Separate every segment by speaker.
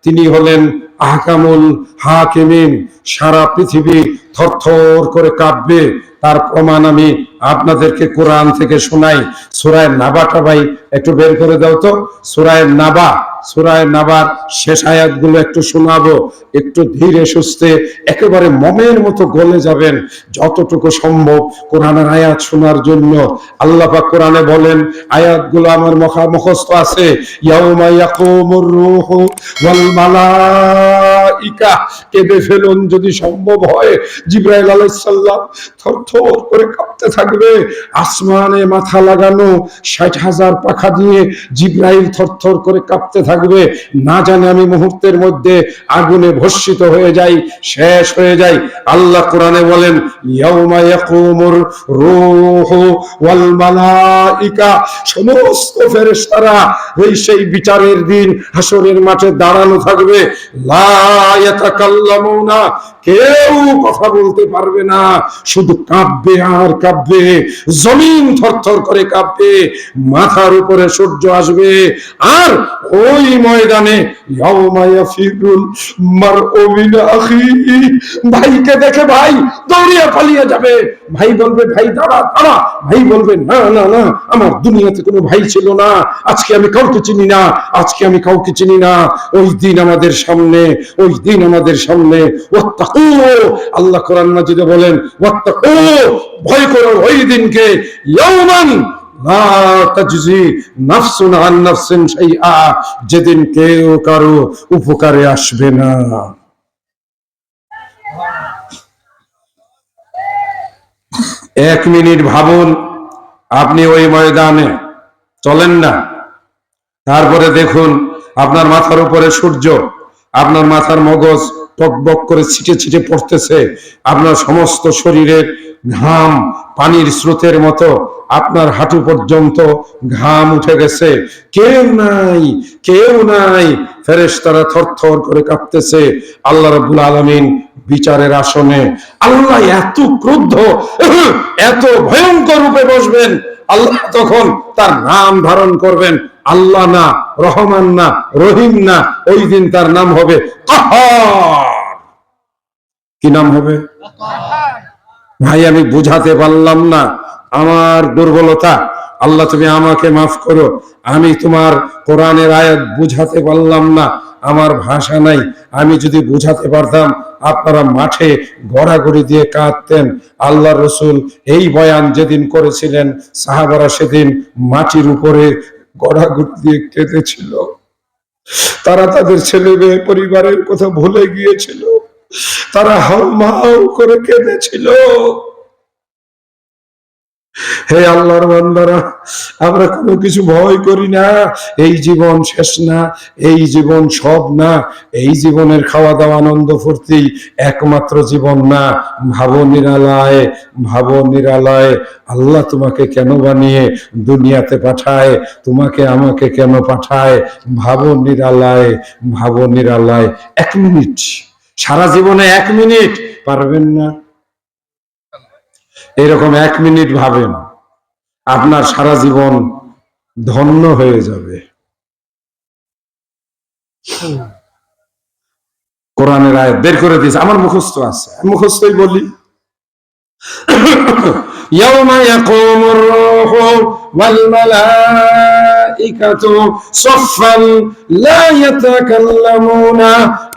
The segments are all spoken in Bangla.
Speaker 1: তিনি হলেন আহকামুল হাকিমিন। সারা পৃথিবী থরথর করে কাঁপবে। তার প্রমাণ আমি আপনাদেরকে কোরআন থেকে শোনাই। সূরা নাবাটা ভাই একটু বের করে দাও তো। সূরা নাবার শেষ আয়াতগুলো একটু শোনাবো, একটু ধীরে সুস্থে, একেবারে মমের মতো গলে যাবেন যতটুকু সম্ভব কোরআনের আয়াত শোনার জন্য। আল্লাহ পাক কোরআনে বলেন, আয়াতগুলো আমার মুখস্থ আছে, ইয়াউমা ইয়াকুমুর রূহু ওয়াল মালাইকা। কেঁদে ফেলুন যদি সম্ভব হয়। জিবরাইল আলাইহিস সালাম থরথর করে কাঁপতে থাকবে। আসমানে মাথা লাগানো ৬০,০০০ পাখা দিয়ে জিবরাইল থরথর করে কাঁপতে থাকবে। না জানে আমি মুহূর্তের মধ্যে আগুনে ভস্মিত হয়ে যাই, শেষ হয়ে যাই। আল্লাহ কোরআনে বলেন, ইয়াউমা ইয়াকুমুর রূহু ওয়াল মালাইকা। সমস্ত ফেরেশতারা সেই বিচারের দিন হাসরের মাঠে দাঁড়ানো থাকবে। লা ইয়াতাকাল্লামুনা, কেউ কথা বলতে পারবে না, শুধু কাঁপবে আর কাঁপবে। জমিন থরথর করে কাঁপবে। মাথার উপরে সূর্য আসবে। আর ওই ময়দানে ইয়াউমা ইয়াফিরুল মারউ মিন আখিহি, ভাইকে দেখে ভাই দৌড়িয়ে পালিয়ে যাবে। ভাই বলবে, ভাই দাঁড়া দাঁড়া। ভাই বলবে, না না না, আমার দুনিয়াতে কোনো ভাই ছিল না, আজকে আমি কাউকে চিনি না, আজকে আমি কাউকে চিনি না। ওই দিন আমাদের সামনে, ওই দিন আমাদের সামনে। ওয়াত্তাকু, আল্লাহ কোরআন মাজিদে বলেন, ওয়াত্তাকু, ভয় করো ওই দিনকে। ইয়াউমান লা তাজজি নাফসুন আন নাফসিন শাইআ, যেদিন কেউ কারো উপকারে আসবে না। এক মিনিট ভাবুন, আপনি ওই ময়দানে চলেন না, তারপরে দেখুন আপনার মাথার উপরে সূর্য, আপনার মাথার মগজ টকবক করে ছিটে ছিটে পড়তেছে, আপনার সমস্ত শরীরের ঘাম পানির স্রোতের মতো আপনার হাঁটু পর্যন্ত ঘাম উঠে গেছে। কেউ নাই, কেউ নাই। ফেরেশতারা থরথর করে কাঁপতেছে। আল্লাহ রাব্বুল আলামিন বিচারের আসনে। আল্লাহ এত ক্রুদ্ধ, এত ভয়ঙ্কর রূপে বসবেন। আল্লাহ তখন তার নাম ধারণ করবেন। আল্লাহ না, রহমান না, রহিম না, ওই দিন তার নাম হবে কাহার। কি নাম হবে? ভাই আমি বুঝাতে পারলাম না, আমার দুর্বলতা। আল্লাহ তুমি আমাকে মাফ করো, আমি তোমার কোরআনের আয়াত বুঝাতে পারলাম না, আমার ভাষা নাই। আমি যদি বুঝাতে পারতাম আপনারা মাঠে গড়াগড়ি দিয়ে কাঁদতেন। আল্লাহ রসুল এই বয়ান যেদিন করেছিলেন, সাহাবারা সেদিন মাটির উপরে গড়াগড়ি দিয়ে কেঁদেছিল। তারা তাদের ছেলে মেয়ে পরিবারের কথা ভুলে গিয়েছিল, তারা হাউমাউ করে কেঁদেছিল। হে আল্লাহর বান্দারা, আমরা কোনো কিছু ভয় করি না। এই জীবন শেষ না, এই জীবন সব না, এই জীবনের খাওয়া দাওয়া আনন্দ ফুর্তি একমাত্র জীবন না। ভাবো নিরালায়, ভাবো নিরালায়, আল্লাহ তোমাকে কেন বানিয়ে দুনিয়াতে পাঠায়, তোমাকে আমাকে কেন পাঠায়। ভাবো নিরালায়, ভাবো নিরালায়। 1 মিনিট, সারা জীবনে 1 মিনিট পারবেন না? এরকম 1 মিনিট ভাবেন, আপনার সারা জীবন ধন্য হয়ে যাবে। কোরআনের আয়াত বের করে দিয়েছে, আমার মুখস্থ আছে, মুখস্থই বলি। ইয়াউমা ইয়াকুমুর রূহু ওয়াল মালাইকাতু সাফফান লা ইয়াতাকাল্লামুনা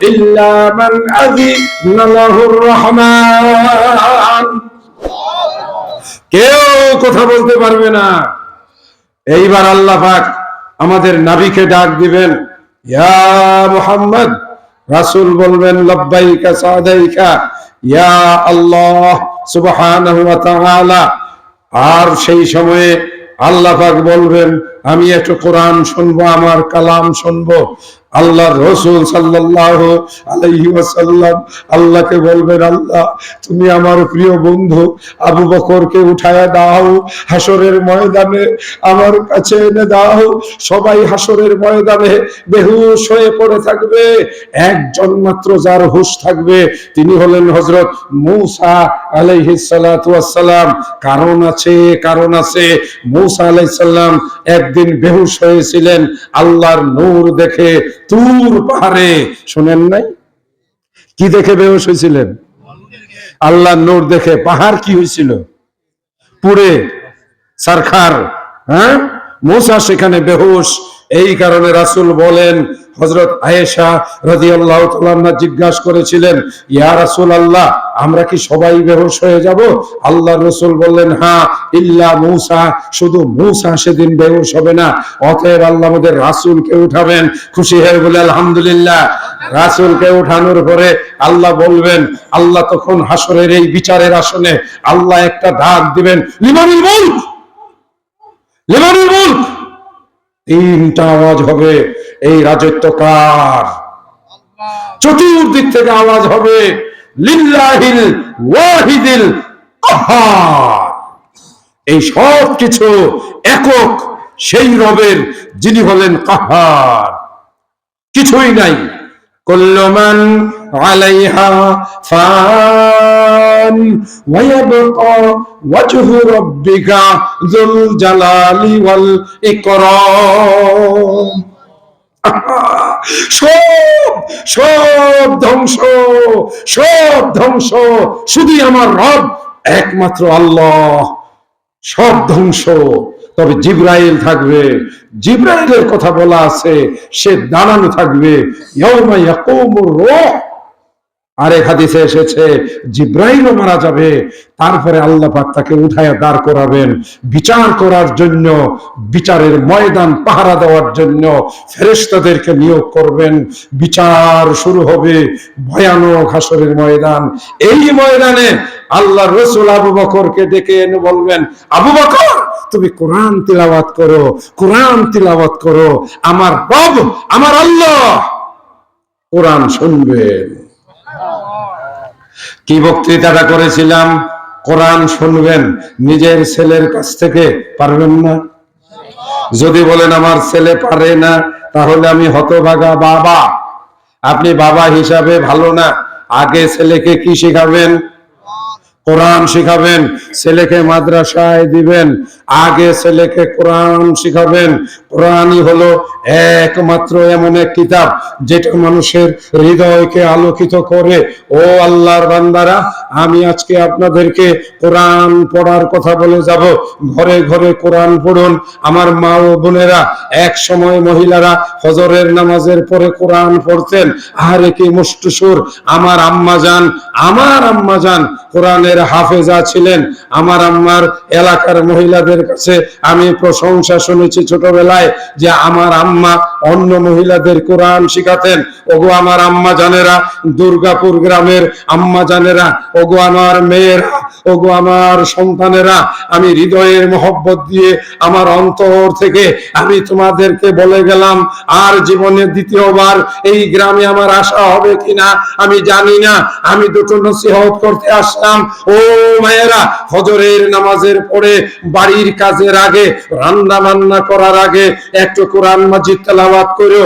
Speaker 1: ইল্লা মান আযিনা লাহুর রহমান। কেউ কথা বলতে পারবে না। এইবার আল্লাহ পাক আমাদের নবীকে ডাক দিবেন, ইয়া মুহাম্মদ। রাসূল বলবেন, লাব্বাইকা সাদাইকা ইয়া আল্লাহ সুবহানাহু ওয়া তাআলা। আর সেই সময়ে আল্লাহ পাক বলবেন, আমি একটু কোরআন শুনবো, আমার কালাম শুনবো। আল্লাহর রাসূল সাল্লাল্লাহু আলাইহি ওয়াসাল্লাম আল্লাহকে বলবেন, আল্লাহ তুমি আমার প্রিয় বন্ধু আবু বকরকে উঠায়া দাও, হাসরের ময়দানে আমার কাছে এনে দাও। সবাই হাসরের ময়দানে বেহুশ হয়ে পড়ে থাকবে, একজন মাত্র যার হুঁশ থাকবে তিনি হলেন হযরত মূসা আলাইহিস সালাতু ওয়াস সালাম। কারণ আছে, কারণ আছে। মূসা আলাইহিস সালাম এক একদিন বেহুশ হয়েছিলেন আল্লাহর নূর দেখে তুর পাহাড়ে। শুনেন নাই? কি দেখে বেহুশ হয়েছিলেন? আল্লাহর নূর দেখে। পাহাড় কি হয়েছিল? পুড়ে সারখার। হ্যাঁ, মূসা সেখানে বেহুশ। এই কারণে রাসূল বলেন, হযরত আয়েশা রাদিয়াল্লাহু তাআলা আনহা জিজ্ঞাসা করেছিলেন, ইয়া রাসূলুল্লাহ, আমরা কি সবাই বেহুশ হয়ে যাব? আল্লাহর রাসূল বললেন, হ্যাঁ, ইল্লা মূসা, শুধু মূসা সেদিন বেহুশ হবে না। অতএব আল্লাহ আমাদের রাসূলকে উঠাবেন। খুশি হয়ে বলে আলহামদুলিল্লাহ। রাসূলকে উঠানোর পরে আল্লাহ বলবেন, আল্লাহ তখন হাসরের এই বিচারের আসনে আল্লাহ একটা ডাক দিবেন, লিমানুল মুলক, লিমানুল মুলক। তিনটা আওয়াজ হবে, এই রাজত্ব কার? চতুর্দিক থেকে আওয়াজ হবে, লিল্লাহিল ওয়াহিদিল কাহ্হার। এই সব কিছু একক সেই রবের, যিনি হলেন কাহ্হার। কিছুই নাই। কুল্লু মান আলাইহা ফান ওয়া ইয়াবকা ওয়াজহু রাব্বিকা যুল জালালি ওয়াল ইকরাম। সব সব ধ্বংস, সব ধ্বংস, শুধু আমার রব একমাত্র আল্লাহ। সব ধ্বংস, তবে জিবরাইল থাকবে। জিবরাইলের কথা বলা আছে, সে দাঁড়ানো থাকবে। ইয়াউমা ইয়াকুমুর রূহ। আরেক হাদিসে এসেছে জিবরাইলও মারা যাবে, তারপরে আল্লাহ পাক তাকে উঠায়া দাঁড় করাবেন বিচার করার জন্য। বিচারের ময়দান পাহারা দেওয়ার জন্য ফেরেশতাদেরকে নিয়োগ করবেন। বিচার শুরু হবে, ভয়ানক হাসরের ময়দান। এই ময়দানে আল্লাহর রাসূল আবু বকরকে ডেকে এনে বলবেন, আবু বকর, তুমি কোরআন তিলাওয়াত করো, কোরআন তিলাওয়াত করো। আমার রব, আমার আল্লাহ কোরআন শুনবেন। কি বক্তৃতাটা করেছিলাম? কোরআন শুনবেন। নিজের ছেলের কাছ থেকে পারবেন না? যদি বলেন আমার ছেলে পারে না, তাহলে আমি হতভাগা বাবা। আপনি বাবা হিসাবে ভালো না। আগে ছেলেকে কি শেখাবেন? কোরআন শিখাবেন। ছেলেকে মাদ্রাসায় দিবেন, আগে ছেলেকে কোরআন শিখাবেন। কোরআনই হলো একমাত্র এমন এক কিতাব যেটা মানুষের হৃদয়কে আলোকিত করে। ও আল্লাহর বান্দারা, আমি আজকে আপনাদেরকে কোরআন পড়ার কথা বলে যাব। ঘরে ঘরে কোরআন পড়ুন। আমার মা ও বোনেরা, এক সময় মহিলারা ফজরের নামাজের পরে কোরআন পড়তেন। আরে কি মুষ্টসুর! আমার আম্মা জান কোরআনের হাফেজা ছিলেন। আমার আম্মার এলাকার মহিলাদের কাছে আমি প্রশংসা শুনেছি ছোটবেলায় যে আমার আম্মা অন্য মহিলাদের কোরআন শিখাতেন। ওগো আমার আম্মা জানেরা, দুর্গাপুর গ্রামের আম্মা জানেরা, ওগো আমার মেয়েরা, ওগো আমার সন্তানেরা, আমি হৃদয়ের মহব্বত দিয়ে আমার অন্তর থেকে আমি তোমাদেরকে বলে গেলাম, আর জীবনে দ্বিতীয়বার এই গ্রামে আমার আসা হবে কিনা আমি জানি না। আমি দুটো নসিহত করতে আসলাম। ও মায়েরা, ফজরের নামাজের পরে বাড়ির কাজের আগে, রান্না বান্না করার আগে একটু কোরআন মাজিদ তেলাওয়াত করো।